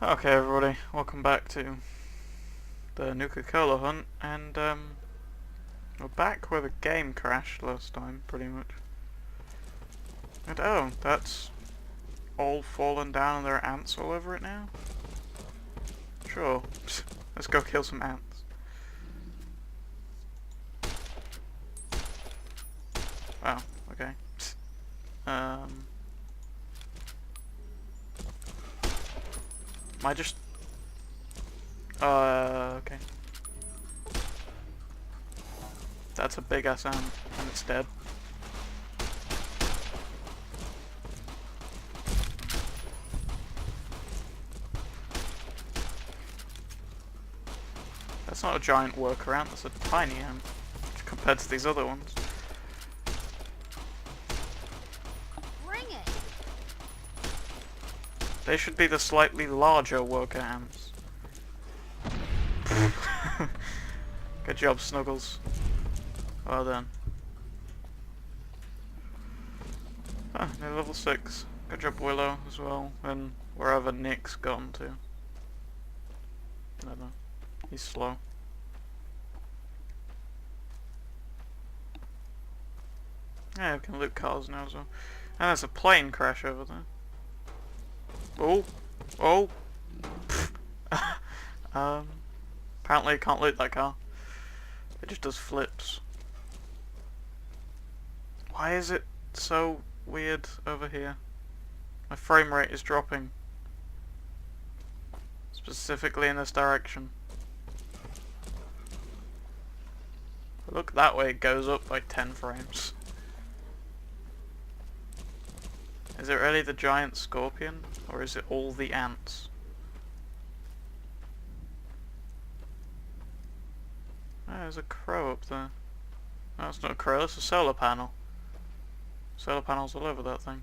Okay, everybody, welcome back to the Nuka hunt, and we're back where the game crashed last time, pretty much. And oh, that's all fallen down and there are ants all over it now? Sure, let's go kill some ants. Oh, okay. Am I just... okay. That's a big ass ant, and it's dead. That's not a giant worker ant, that's a tiny ant, compared to these other ones. Bring it. They should be the slightly larger worker ants. Good job, Snuggles. Well done. Ah, they're level 6. Good job, Willow, as well. And wherever Nick's gone to. I don't know. He's slow. Yeah, we can loot cars now as well. And there's a plane crash over there. Oh! Oh! Apparently I can't loot that car. It just does flips. Why is it so weird over here? My frame rate is dropping. Specifically in this direction. Look that way, it goes up by 10 frames. Is it really the giant scorpion? Or is it all the ants? Oh, there's a crow up there. No, it's not a crow, it's a solar panel. Solar panels all over that thing.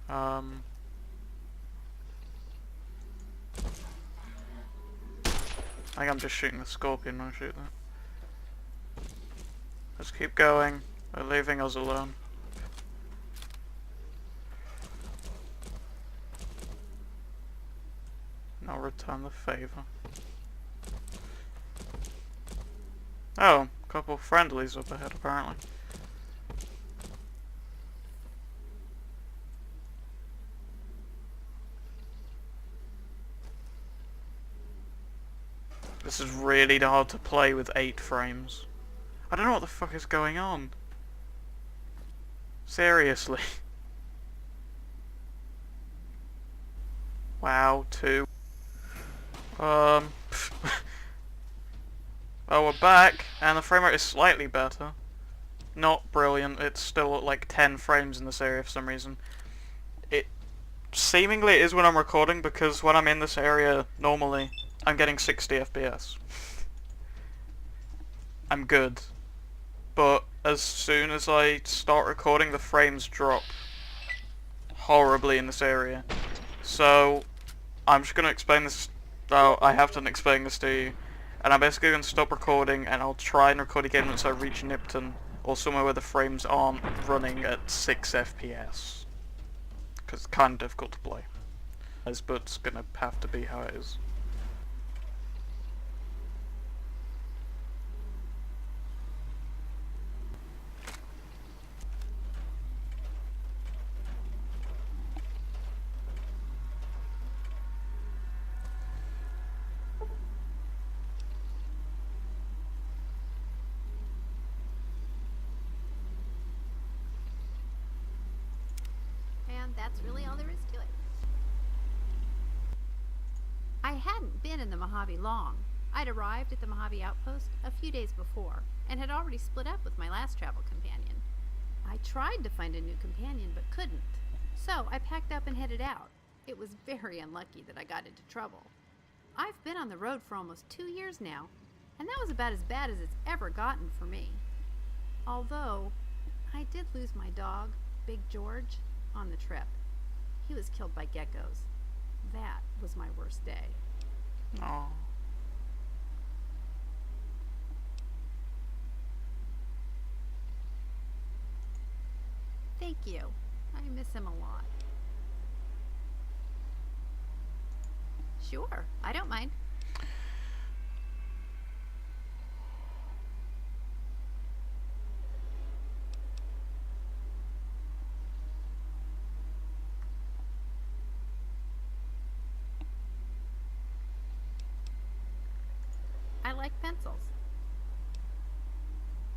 I think I'm just shooting the scorpion when I shoot that. Let's keep going. They're leaving us alone. And I'll return the favor. Oh, a couple of friendlies up ahead apparently. This is really hard to play with 8 frames. I don't know what the fuck is going on. Seriously. Wow, 2. Oh, we're back, and the frame rate is slightly better. Not brilliant, it's still at like 10 frames in this area for some reason. It seemingly is when I'm recording, because when I'm in this area normally, I'm getting 60 FPS. I'm good. But as soon as I start recording, the frames drop horribly in this area. So, I'm just going to explain this. Oh, I have to explain this to you. And I'm basically going to stop recording, and I'll try and record again once I reach Nipton, or somewhere where the frames aren't running at 6 FPS. Because it's kind of difficult to play. But it's going to have to be how it is. That's really all there is to it. I hadn't been in the Mojave long. I'd arrived at the Mojave outpost a few days before, and had already split up with my last travel companion. I tried to find a new companion, but couldn't. So I packed up and headed out. It was very unlucky that I got into trouble. I've been on the road for almost 2 years now, and that was about as bad as it's ever gotten for me. Although, I did lose my dog, Big George, on the trip. He was killed by geckos. That was my worst day. Oh. Thank you. I miss him a lot. Sure, I don't mind. I like pencils.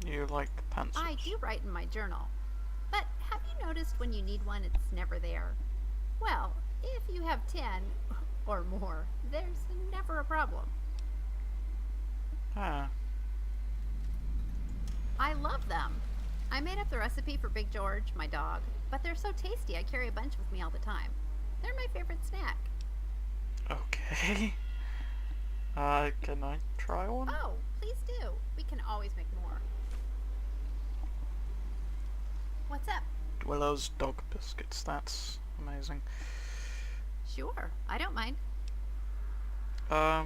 You like pencils? I do write in my journal. But have you noticed when you need one, it's never there? Well, if you have 10 or more, there's never a problem. Ah. I love them. I made up the recipe for Big George, my dog, but they're so tasty I carry a bunch with me all the time. They're my favorite snack. Okay. Can I try one? Oh, please do. We can always make more. What's up? Willow's dog biscuits, that's amazing. Sure, I don't mind. Do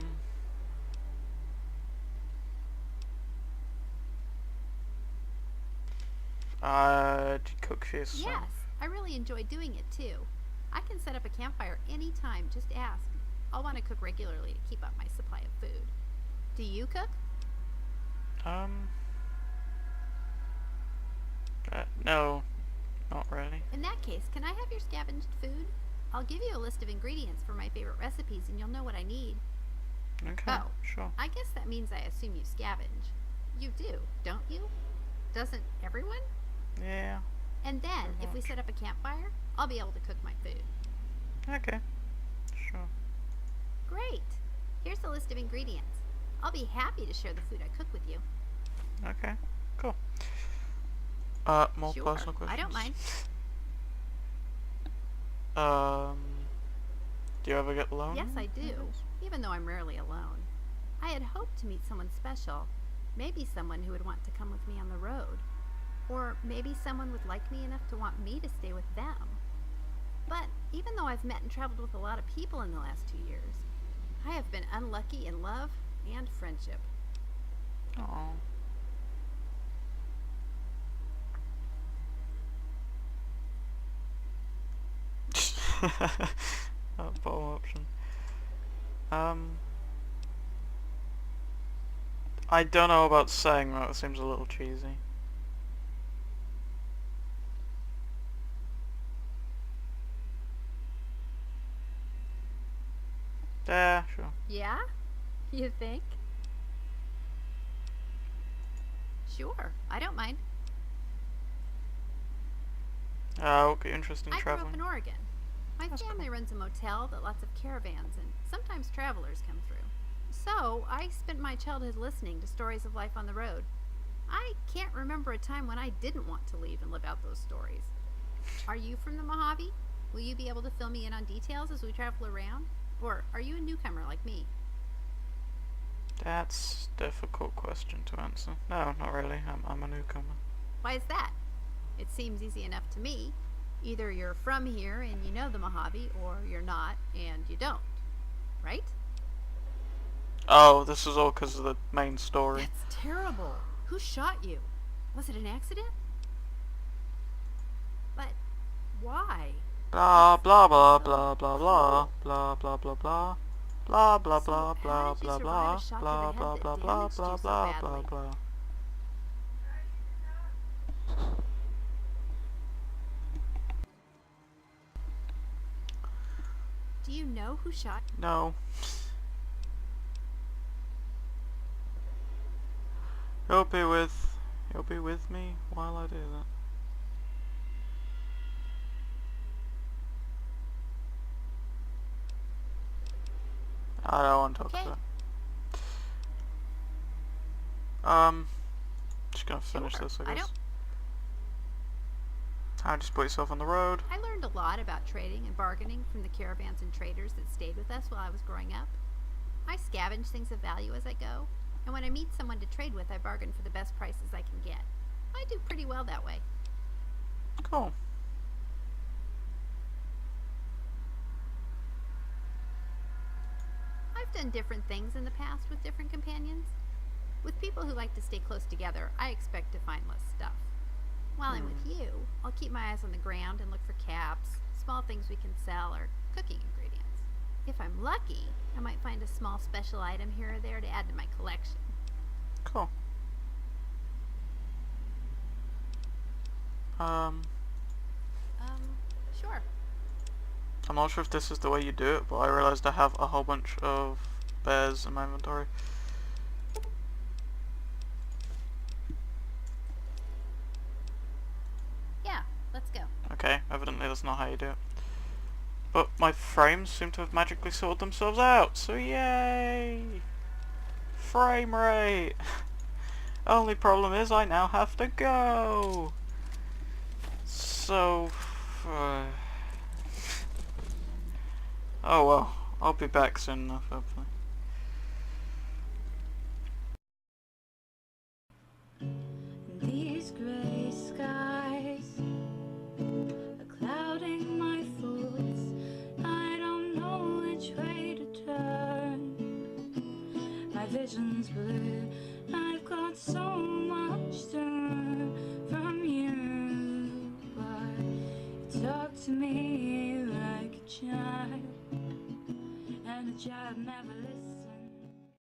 you cook for yourself? Yes, I really enjoy doing it too. I can set up a campfire anytime, just ask. I'll want to cook regularly to keep up my supply of food. Do you cook? No, not really. In that case, can I have your scavenged food? I'll give you a list of ingredients for my favorite recipes and you'll know what I need. Okay, Oh, sure. I guess that means I assume you scavenge. You do, don't you? Doesn't everyone? Yeah. And then, if we set up a campfire, I'll be able to cook my food. Okay, sure. Great! Here's a list of ingredients. I'll be happy to share the food I cook with you. Okay, cool. More Sure, personal questions? I don't mind. Do you ever get lonely? Yes, I do, even though I'm rarely alone. I had hoped to meet someone special. Maybe someone who would want to come with me on the road. Or maybe someone would like me enough to want me to stay with them. But even though I've met and traveled with a lot of people in the last 2 years, I have been unlucky in love and friendship. Oh. That bottom option. I don't know about saying that. It seems a little cheesy. Yeah, sure. Yeah? You think? Sure, I don't mind. Okay, interesting I grew traveling. up in Oregon. My That's family cool. runs a motel that lots of caravans and sometimes travelers come through. So, I spent my childhood listening to stories of life on the road. I can't remember a time when I didn't want to leave and live out those stories. Are you from the Mojave? Will you be able to fill me in on details as we travel around? Or are you a newcomer like me? That's a difficult question to answer. No, not really. I'm a newcomer. Why is that? It seems easy enough to me. Either you're from here and you know the Mojave, or you're not and you don't. Right? Oh, this is all because of the main story. That's terrible. Who shot you? Was it an accident? But why? Blah blah blah blah blah blah blah blah blah blah blah blah blah So, blah how did you blah survive blah a shot to the blah head blah that blah blah damaged you blah so blah blah badly? blah. Do you know who shot? No. You'll be with me while I do that. I don't want to talk Okay. about it. Just gonna finish Sure, this, I I guess. don't. How just put yourself on the road. I learned a lot about trading and bargaining from the caravans and traders that stayed with us while I was growing up. I scavenge things of value as I go, and when I meet someone to trade with, I bargain for the best prices I can get. I do pretty well that way. Cool. I've done different things in the past with different companions. With people who like to stay close together, I expect to find less stuff. While I'm with you, I'll keep my eyes on the ground and look for caps, small things we can sell, or cooking ingredients. If I'm lucky, I might find a small special item here or there to add to my collection. Cool. Sure. I'm not sure if this is the way you do it, but I realized I have a whole bunch of bears in my inventory. Yeah, let's go. Okay, evidently that's not how you do it. But my frames seem to have magically sorted themselves out, so yay! Frame rate! Only problem is I now have to go! So... oh well, I'll be back soon enough, hopefully. These gray skies are clouding my thoughts. I don't know which way to turn. My vision's blue. I've got so much to learn from you, but you talk to me like a child, and a child never listens.